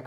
X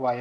Y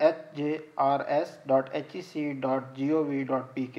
hjrs.hec.gov.pk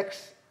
X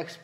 X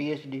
PhD،